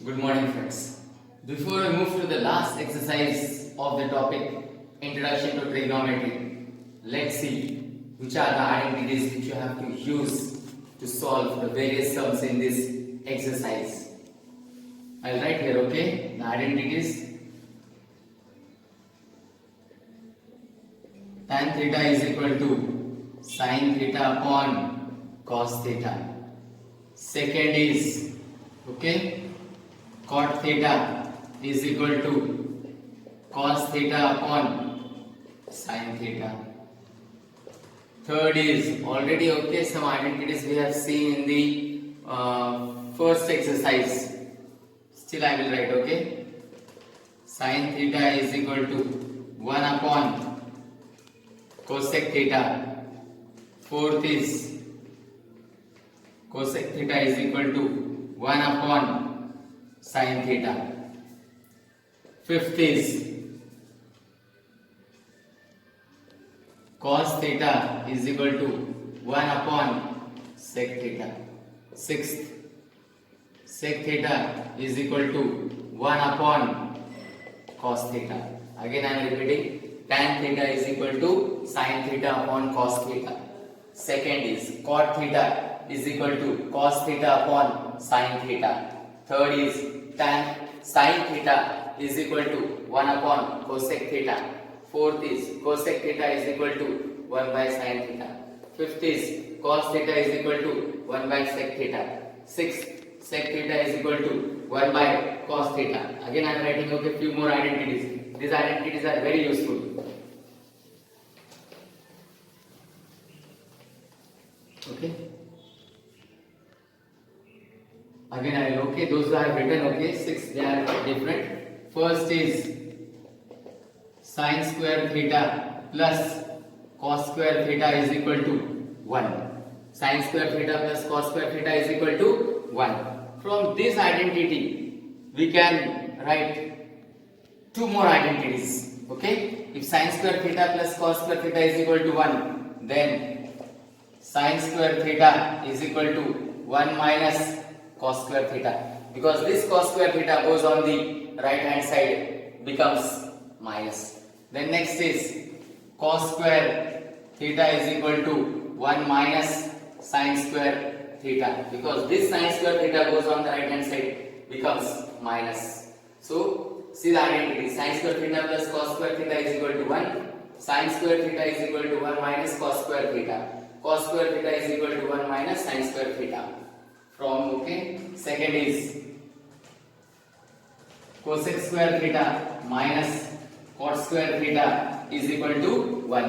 Good morning, friends. Before I move to the last exercise of the topic, Introduction to Trigonometry, let's see which are the identities which you have to use to solve the various sums in this exercise. I'll write here, okay? The identities. Tan theta is equal to sin theta upon cos theta. Second is, okay? Cot theta is equal to cos theta upon sin theta. Third is already okay, some identities we have seen in the first exercise. Still I will write, okay? Sin theta is equal to 1 upon cosec theta. Fourth is cosec theta is equal to 1 upon sin theta. Fifth is cos theta is equal to 1 upon sec theta. Sixth, sec theta is equal to 1 upon cos theta. Again I am repeating, tan theta is equal to sin theta upon cos theta. Second is cot theta is equal to cos theta upon sin theta. Third is tan sin theta is equal to 1 upon cosec theta. Fourth is cosec theta is equal to 1 by sin theta. Fifth is cos theta is equal to 1 by sec theta. Sixth, sec theta is equal to 1 by cos theta. Again I am writing, okay, few more identities. These identities are very useful. Okay. Again I will, okay, those are written, okay, 6 they are different. First is sin square theta plus cos square theta is equal to 1. Sin square theta plus cos square theta is equal to 1. From this identity we can write two more identities, okay? If sin square theta plus cos square theta is equal to 1, then sin square theta is equal to 1 minus cos square theta, because this cos square theta goes on the right hand side, becomes minus. Then next is cos square theta is equal to 1 minus sin square theta, because this sin square theta goes on the right hand side, becomes minus. So see the identity, sin square theta plus cos square theta is equal to 1, sin square theta is equal to 1 minus cos square theta, cos square theta is equal to 1 minus sin square theta. From, okay, second is cosec square theta minus cot square theta is equal to 1.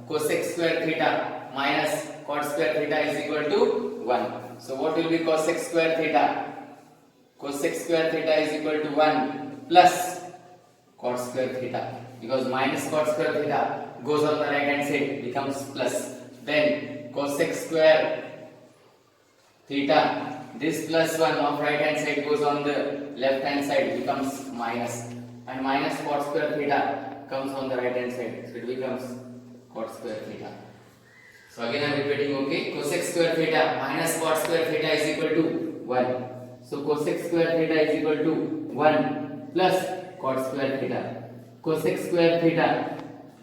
Cosec square theta minus cot square theta is equal to 1. So what will be cosec square theta? Cosec square theta is equal to 1 plus cot square theta, because minus cot square theta goes on the right hand side, becomes plus. Then cosec square theta, this plus 1 of right hand side goes on the left hand side, becomes minus, and minus cot square theta comes on the right hand side, so it becomes cot square theta. So again I am repeating, okay, cosec square theta minus cot square theta is equal to 1. So cosec square theta is equal to 1 plus cot square theta. Cosec square theta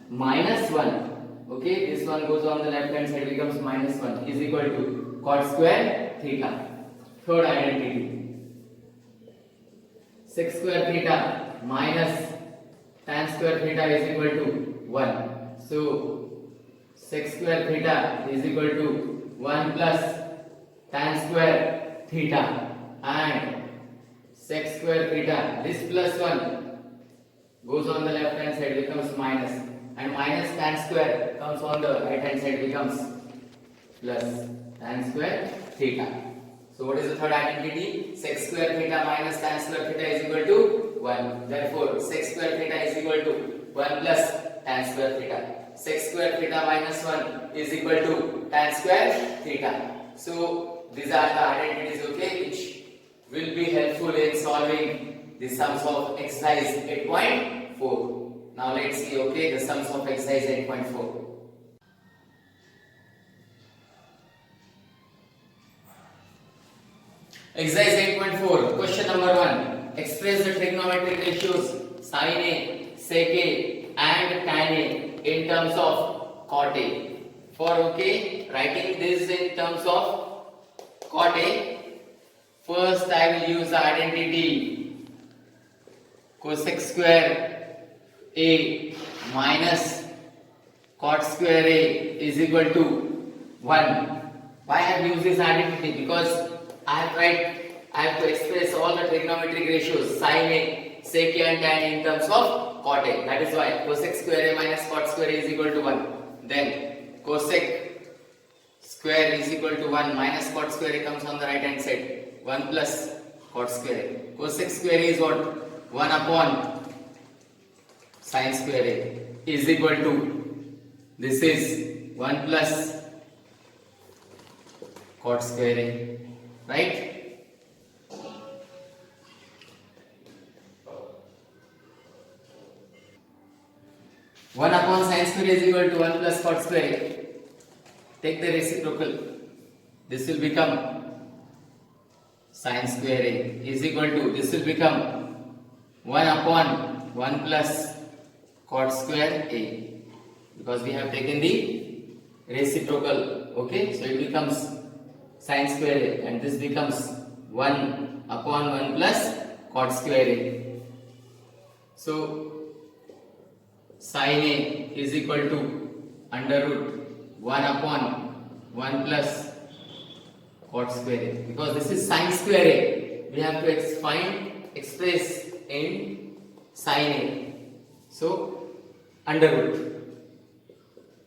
minus 1, okay, this one goes on the left hand side, becomes minus 1, is equal to cot square theta. Third identity, sec square theta minus tan square theta is equal to 1. So sec square theta is equal to 1 plus tan square theta, and sec square theta, this plus 1 goes on the left hand side, becomes minus, and minus tan square comes on the right hand side, becomes plus tan square theta. So what is the third identity? Sec square theta minus tan square theta is equal to 1. Therefore sec square theta is equal to 1 plus tan square theta. Sec square theta minus 1 is equal to tan square theta. So these are the identities, okay, which will be helpful in solving the sums of exercise 8.4. Now let's see, okay, the sums of exercise 8.4. Exercise 8.4, question number 1. express the trigonometric ratios sin A, sec A and tan A in terms of cot A. For writing this in terms of cot A, first I will use the identity cosec square A minus cot square A is equal to 1. Why I have used this identity? Because I have to express all the trigonometric ratios sin A, sec A and tan A in terms of cot A. That is why cosec square A minus cot square A is equal to 1. Then cosec square is equal to 1 minus cot square A comes on the right hand side. 1 plus cot square A. Cosec square A is what? 1 upon sin square A is equal to, this is 1 plus cot square A, right? One upon sin square is equal to 1 plus cot square A. Take the reciprocal. This will become sin square A is equal to, this will become 1 upon 1 plus cot square A, because we have taken the reciprocal. So it becomes sin square A and this becomes 1 upon 1 plus cot square A. So sin A is equal to under root 1 upon 1 plus cot square A. Because this is sin square A, we have to express in sin A. So under root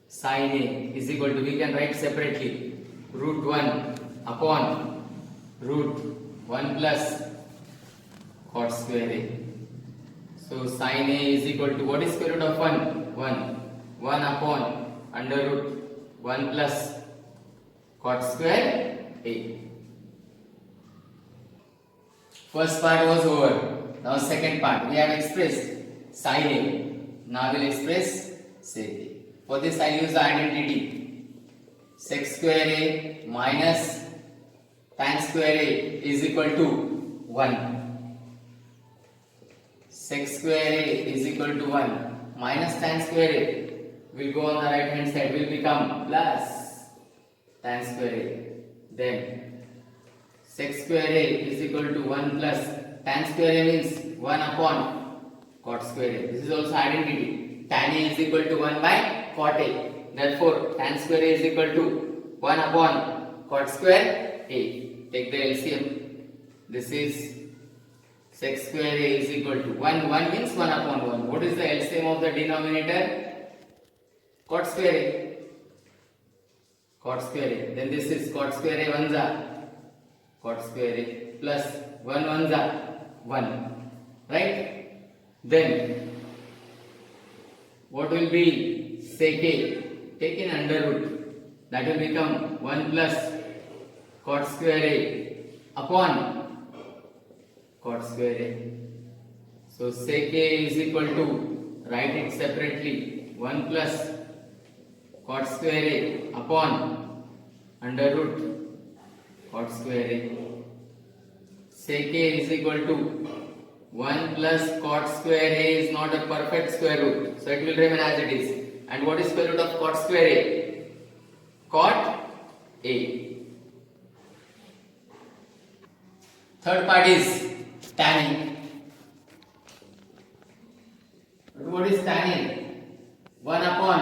sin A is equal to, we can write separately, root 1 upon root 1 plus cot square A. So sin A is equal to, what is square root of 1? 1. 1 upon under root 1 plus cot square A. First part was over. Now second part. We have expressed sin A. Now we will express sec A. For this I use the identity sec square A minus tan square A is equal to 1. Sec square A is equal to 1 minus tan square A will go on the right hand side, will become plus tan square A. Then sec square A is equal to 1 plus tan square A means 1 upon cot square A. This is also identity. Tan A is equal to 1 by cot A. Therefore tan square A is equal to 1 upon cot square A. Take the LCM. This is sec square A is equal to 1. 1 means 1 upon 1. What is the LCM of the denominator? Cot square A. Cot square A. Then this is cot square A 1 cot square A plus 1 1. Right? Then what will be sec A? Take in under root. That will become 1 plus cot square A upon cot square A. So sec A is equal to, write it separately, 1 plus cot square A upon under root cot square A. Sec A is equal to 1 plus cot square A is not a perfect square root, so it will remain as it is. And what is square root of cot square A? Cot A. Third part is tan A. What is tan A? 1 upon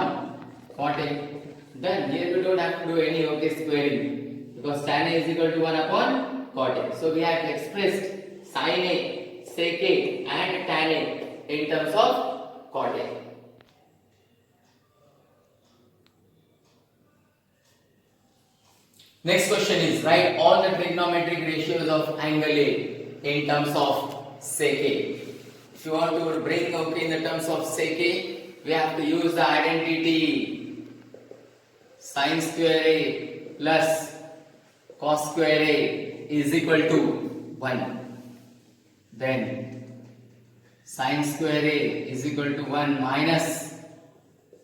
cot A. Done. Here we don't have to do any squaring, because tan A is equal to 1 upon cot A. So we have expressed sin A, sec A and tan A in terms of cot A. Next question is, write all the trigonometric ratios of angle A in terms of sec A. If you want to bring in the terms of sec A, we have to use the identity sin square A plus cos square A is equal to 1. Then sin square A is equal to 1 minus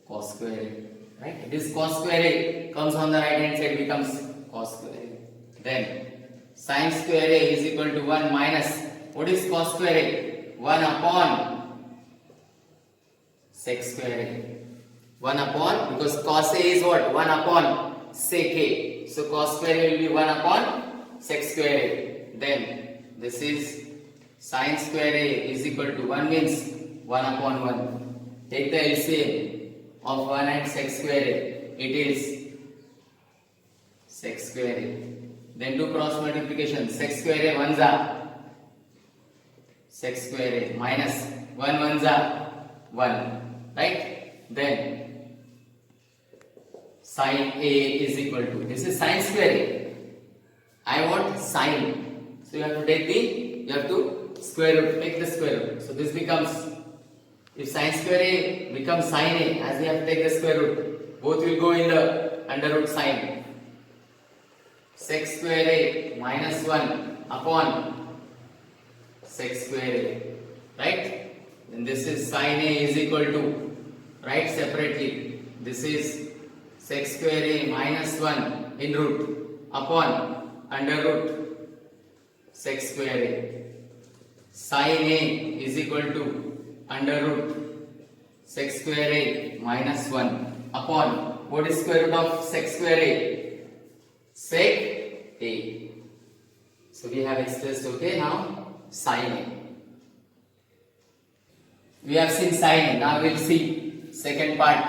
cos square A. Right? This cos square A comes on the right hand side, becomes cos square A. Then sin square A is equal to 1 minus What is cos square A? 1 upon sec square A. 1 upon, because cos A is what? 1 upon sec A. So cos square A will be 1 upon sec square A. Then this is sin square A is equal to 1 means 1 upon 1. Take the LCM of 1 and sec square A. It is sec square A. Then do cross multiplication. Sec square A 1s are sec square A minus 1 1s are 1. Right? Then sin A is equal to, this is sin square A. I want sin. So you have to take you have to square root, take the square root. So this becomes, if sin square A becomes sin A, as we have to take the square root, both will go in the under root sin. Sec square A minus 1 upon sec square A. Right? And this is sin A is equal to, write separately, this is sec square A minus 1 in root upon under root sec square A. Sin A is equal to under root sec square A minus 1 upon, what is square root of sec square A? Sec A. So we have expressed, okay, now sin A. We have seen sin A. Now we will see second part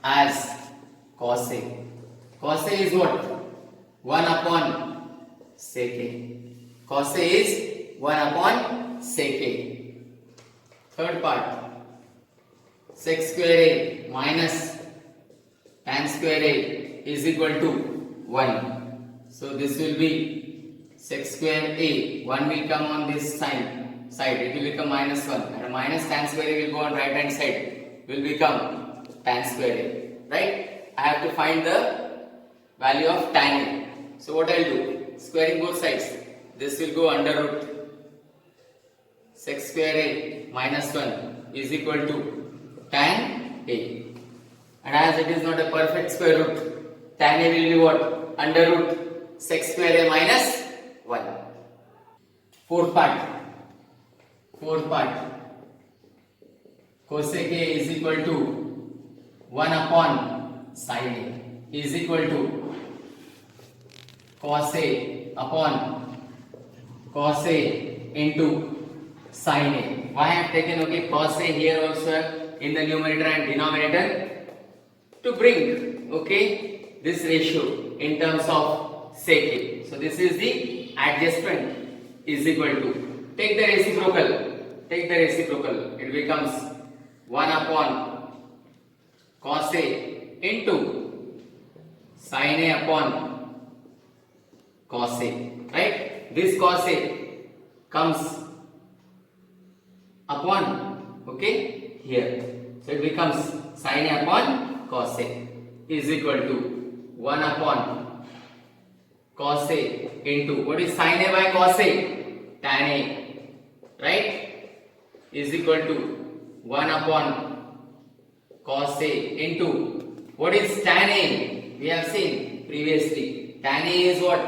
as cos A. Cos A is what? 1 upon sec A. Cos A is 1 upon sec A. Third part, sec square A minus tan square A is equal to 1. So this will be sec square A. 1 will come on this side. It will become minus 1. And minus tan square A will go on right hand side. Will become tan square A. Right? I have to find the value of tan A. So what I will do? Squaring both sides. This will go under root sec square A minus 1 is equal to tan A. And as it is not a perfect square root, tan A will be what? Under root sec square A minus 1. Fourth part, cosec A is equal to 1 upon sin A is equal to cos A upon cos A into sin A. Why I have taken, okay, cos A here also in the numerator and denominator? To bring, okay, this ratio in terms of sec A. So this is the adjustment is equal to, take the reciprocal, it becomes 1 upon cos A into sin A upon cos A, right? This cos A comes upon, okay, here. So it becomes sin A upon cos A is equal to 1 upon cos A into, what is sin A by cos A? Tan A, right? Is equal to 1 upon cos A into, what is tan A? We have seen previously. Tan A is what?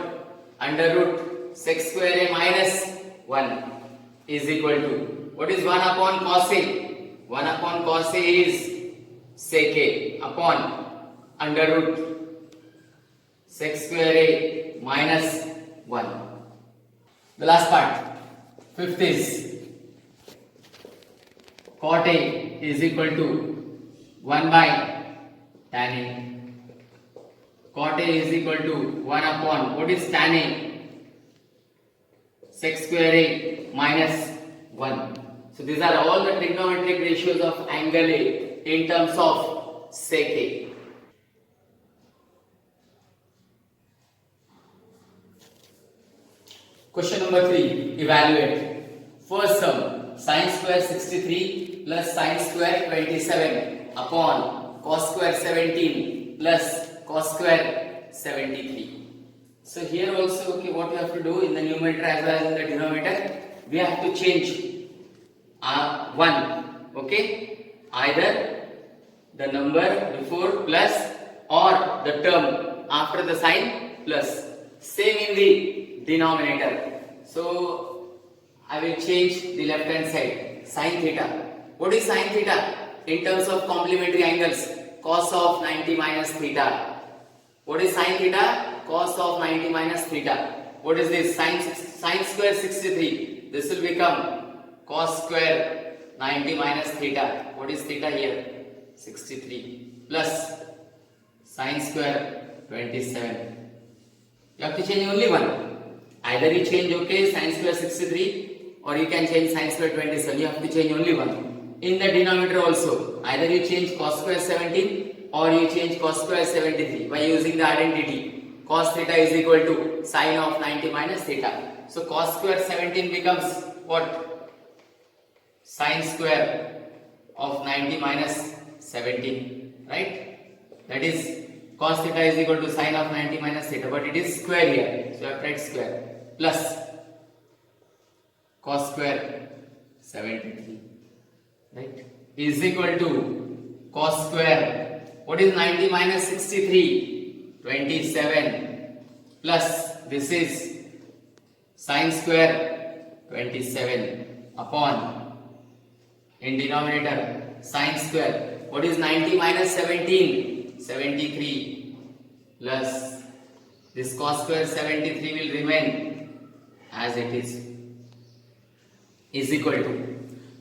Under root sec square A minus 1 is equal to, what is 1 upon cos A? 1 upon cos A is sec A upon under root sec square A minus 1. The last part, fifth is cot A is equal to 1 by tan A. Cot A is equal to 1 upon, what is tan A? Sec square A minus 1. So these are all the trigonometric ratios of angle A in terms of sec A. Question number 3, evaluate. First sum, sin square 63 plus sin square 27 upon cos square 17 plus cos square 73. So here also, okay, what we have to do in the numerator as well as in the denominator, we have to change 1, okay, either the number before plus or the term after the sign plus. Same in the denominator. So I will change the left hand side. Sin theta. What is sin theta? In terms of complementary angles, cos of 90 minus theta. What is sin theta? Cos of 90 minus theta. What is this? Sin square 63. This will become cos square 90 minus theta. What is theta here? 63 plus sin square 27. You have to change only one. Either you change sin square 63 or you can change sin square 27. You have to change only one. In the denominator also, either you change cos square 17 or you change cos square 73 by using the identity. Cos theta is equal to sin of 90 minus theta. So cos square 17 becomes what? Sin square of 90 minus 17, right? That is cos theta is equal to sin of 90 minus theta, but it is square here, so you have to write square, plus cos square 73, right, is equal to cos square, what is 90 minus 63? 27 plus this is sin square 27 upon, in denominator, sin square, what is 90 minus 17? 73 plus this cos square 73 will remain as it is equal to.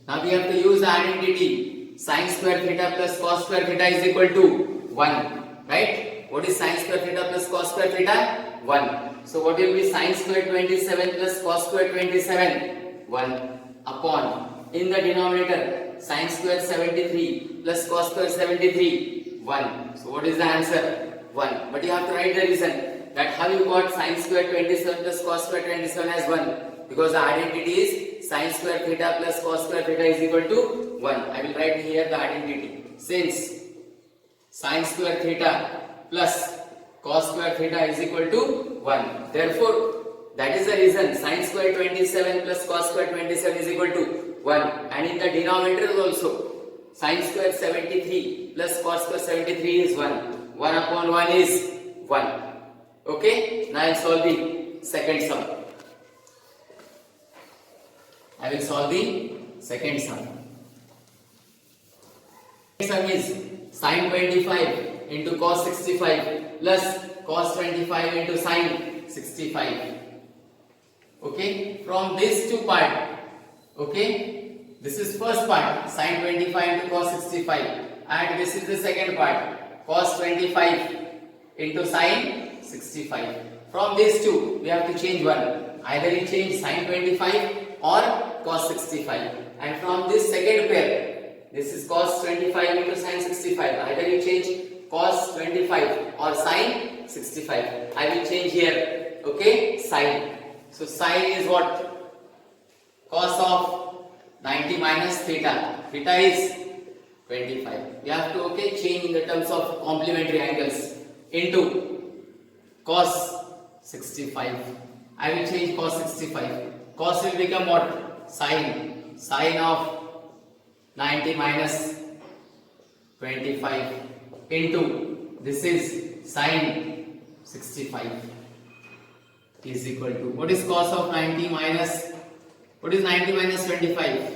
Now we have to use the identity. Sin square theta plus cos square theta is equal to 1, right? What is sin square theta plus cos square theta? 1. So what will be sin square 27 plus cos square 27? 1 upon, in the denominator, sin square 73 plus cos square 73, 1. So what is the answer? 1. But you have to write the reason that how you got sin square 27 plus cos square 27 as 1. Because the identity is sin square theta plus cos square theta is equal to 1. I will write here the identity. Since sin square theta plus cos square theta is equal to 1. Therefore, that is the reason sin square 27 plus cos square 27 is equal to 1. And in the denominator also, sin square 73 plus cos square 73 is 1. 1 upon 1 is 1. Okay? Now I will solve the second sum. I will solve the second sum. Sum is sin 25 into cos 65 plus cos 25 into sin 65. Okay, from these two part, okay, this is first part, sin 25 into cos 65, and this is the second part, cos 25 into sin 65. From these two, we have to change one. Either you change sin 25 or cos 65. And from this second pair, this is cos 25 into sin 65. Either you change cos 25 or sin 65. I will change here, okay, sin. So sin is what? Cos of 90 minus theta. Theta is 25. We have to, okay, change in the terms of complementary angles into cos 65. I will change cos 65. Cos will become what? Sin. Sin of 90 minus 25 into, this is sin 65 is equal to, what is cos of 90 minus, what is 90 minus 25?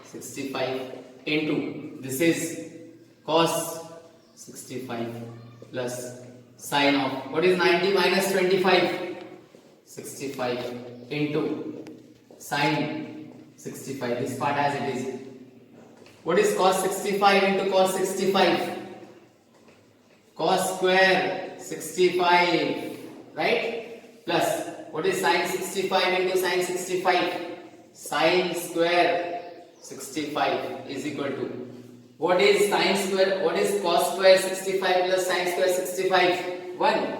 65 into, this is cos 65 plus sin of, what is 90 minus 25? 65 into sin 65, this part as it is. What is cos 65 into cos 65? Cos square 65, right? Plus, what is sin 65 into sin 65? Sin square 65 is equal to, what is sin square, what is cos square 65 plus sin square 65? 1.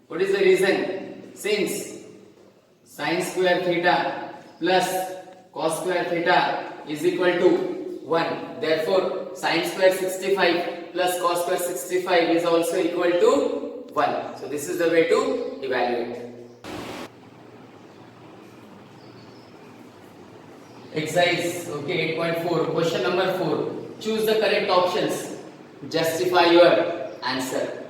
What is the reason? Since sin square theta plus cos square theta is equal to 1. Therefore, sin square 65 plus cos square 65 is also equal to 1. So, this is the way to evaluate. Exercise, okay, 8.4. Question number 4. Choose the correct options. Justify your answer.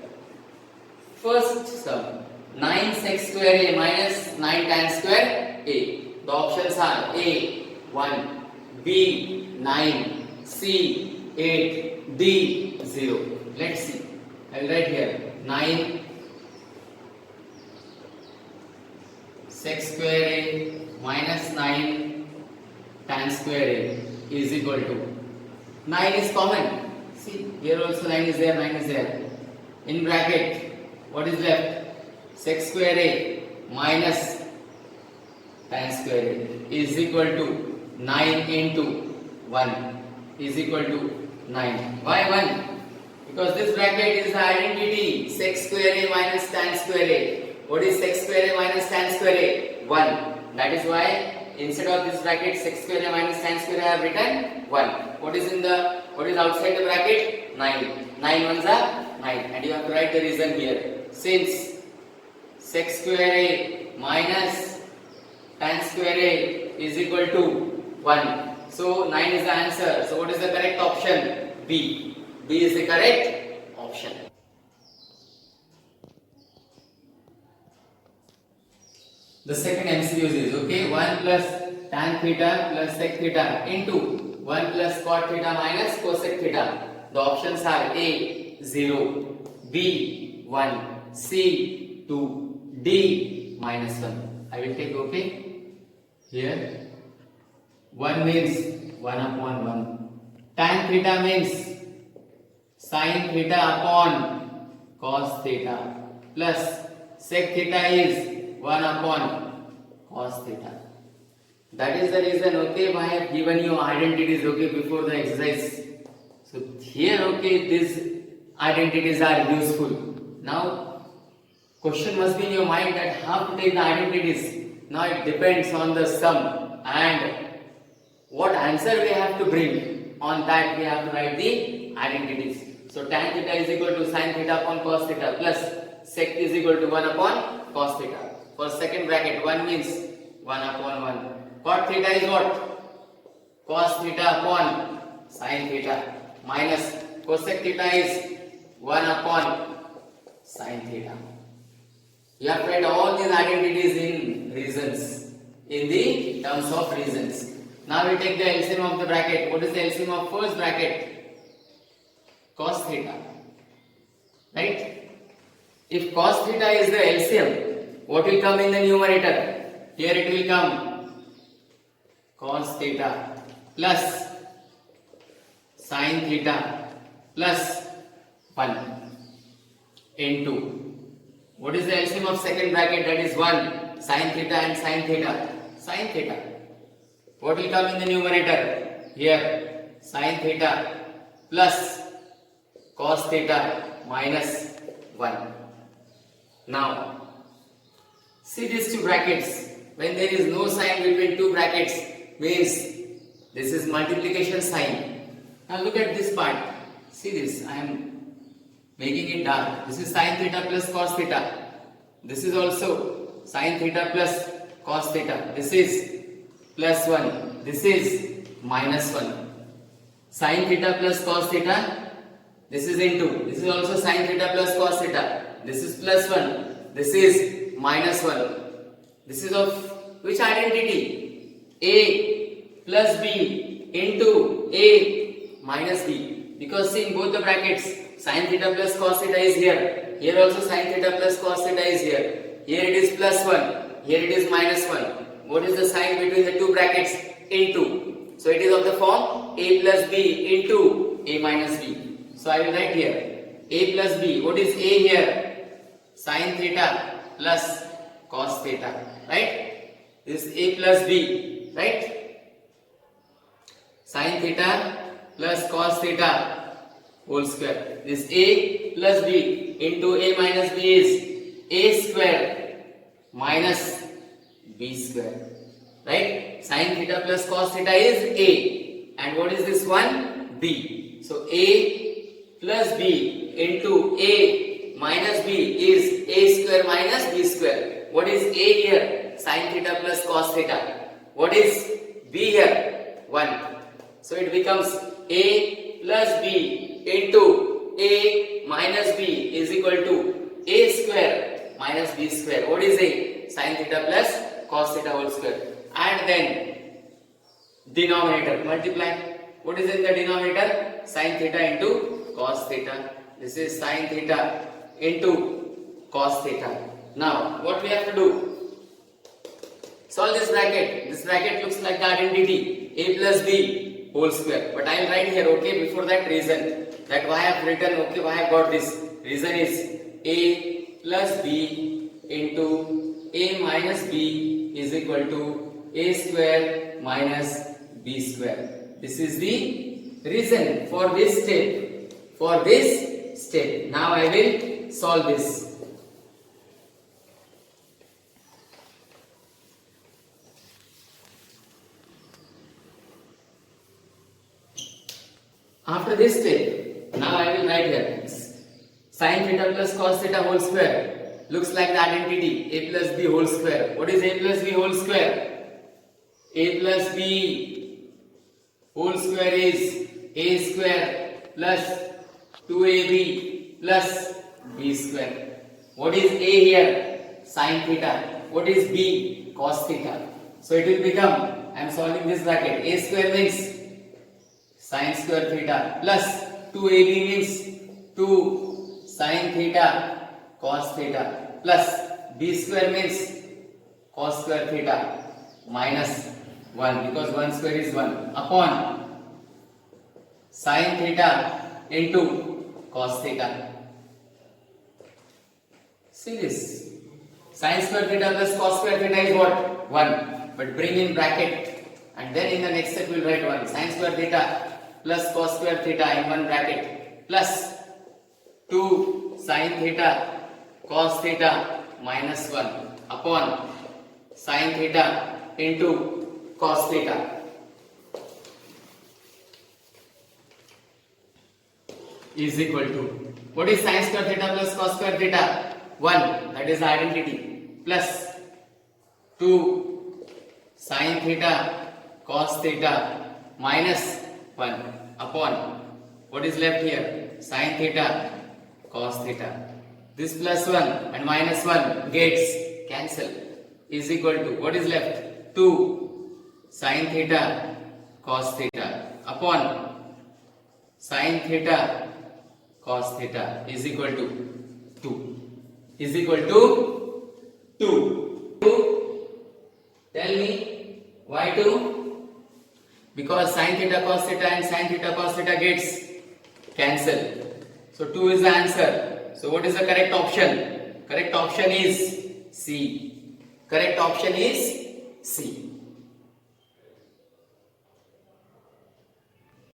First sum, 9 sec square a minus 9 tan square a. The options are A 1, B 9, C 8, D 0. Let's see. I will write here 9 sec square A minus 9 tan square A is equal to 9 is common. See, here also 9 is there, 9 is there. In bracket, what is left? Sec square A minus tan square A is equal to 9 into 1 is equal to 9. Why 1? Because this bracket is the identity. Sec square A minus tan square A. What is sec square A minus tan square A? 1. That is why instead of this bracket sec square A minus tan square A I have written 1. What is outside the bracket? 9. 9 ones are 9. And you have to write the reason here. Since sec square A minus tan square A is equal to 1. So 9 is the answer. So what is the correct option? B. B is the correct option. The second MCQ is okay, 1 plus tan theta plus sec theta into 1 plus cot theta minus cosec theta. The options are A 0, B 1, C 2, D minus 1. I will take okay. Here 1 means 1 upon 1. Tan theta means sin theta upon cos theta plus sec theta is 1 upon cos theta. That is the reason, okay, why I have given you identities, okay, before the exercise. So here, okay, these identities are useful. Now, question must be in your mind that how to take the identities. Now it depends on the sum and what answer we have to bring. On that we have to write the identities. So tan theta is equal to sin theta upon cos theta plus sec is equal to 1 upon cos theta. For second bracket, 1 means 1 upon 1. Cot theta is what? Cos theta upon sin theta minus cosec theta is 1 upon sin theta. You have to write all these identities in reasons, in the terms of reasons. Now we take the LCM of the bracket. What is the LCM of first bracket? Cos theta. Right? If cos theta is the LCM, what will come in the numerator? Here it will come cos theta plus sin theta plus 1 into, what is the LCM of second bracket? That is 1, sin theta and sin theta. Sin theta. What will come in the numerator? Here sin theta plus cos theta minus 1. Now see these two brackets. When there is no sign between two brackets, means this is multiplication sign. Now look at this part. See this, I am making it dark. This is sin theta plus cos theta. This is also sin theta plus cos theta. This is plus 1. This is minus 1. Sin theta plus cos theta. This is into. This is also sin theta plus cos theta. This is plus 1. This is minus 1. This is of which identity? A plus B into A minus B. Because see in both the brackets, sin theta plus cos theta is here. Here also sin theta plus cos theta is here. Here it is plus 1. Here it is minus 1. What is the sign between the two brackets? Into. So it is of the form A plus B into A minus B. So I will write here A plus B. What is A here? Sin theta plus cos theta. Right? This is A plus B. Right? Sin theta plus cos theta whole square. This A plus B into A minus B is A square minus B square. Right? Sin theta plus cos theta is A. And what is this one? B. So A plus B into A minus B is A square minus B square. What is A here? Sin theta plus cos theta. What is B here? 1. So it becomes A plus B into A minus B is equal to A square minus B square. What is A? Sin theta plus cos theta whole square. And then denominator. Multiply. What is in the denominator? Sin theta into cos theta. This is sin theta into cos theta. Now, what we have to do? Solve this bracket. This bracket looks like the identity a plus b whole square. But I will write here, okay, before that reason. That why I have written, okay, why I have got this. Reason is a plus b into a minus b is equal to a square minus b square. This is the reason for this step. For this step. Now I will solve this. After this step, now I will write here sin theta plus cos theta whole square looks like the identity a plus b whole square. What is a plus b whole square? A plus b whole square is a square plus 2ab plus b square. What is a here? Sin theta. What is b? Cos theta. So it will become, I am solving this bracket, a square means sin square theta plus 2ab means 2 sin theta cos theta plus b square means cos square theta minus 1 because 1 square is 1 upon sin theta into cos theta. See this. Sin square theta plus cos square theta is what? 1. But bring in bracket and then in the next step we will write 1. Sin square theta plus cos square theta in one bracket plus 2 sin theta cos theta minus 1 upon sin theta into cos theta is equal to, what is sin square theta plus cos square theta? 1, that is the identity, plus 2 sin theta cos theta minus 1 upon, what is left here? Sin theta cos theta. This plus 1 and minus 1 gets cancelled is equal to, what is left? 2 sin theta cos theta upon sin theta cos theta is equal to 2. Is equal to 2. Tell me why 2? Because sin theta cos theta and sin theta cos theta gets cancelled. So 2 is the answer. So what is the correct option? Correct option is C. Correct option is C.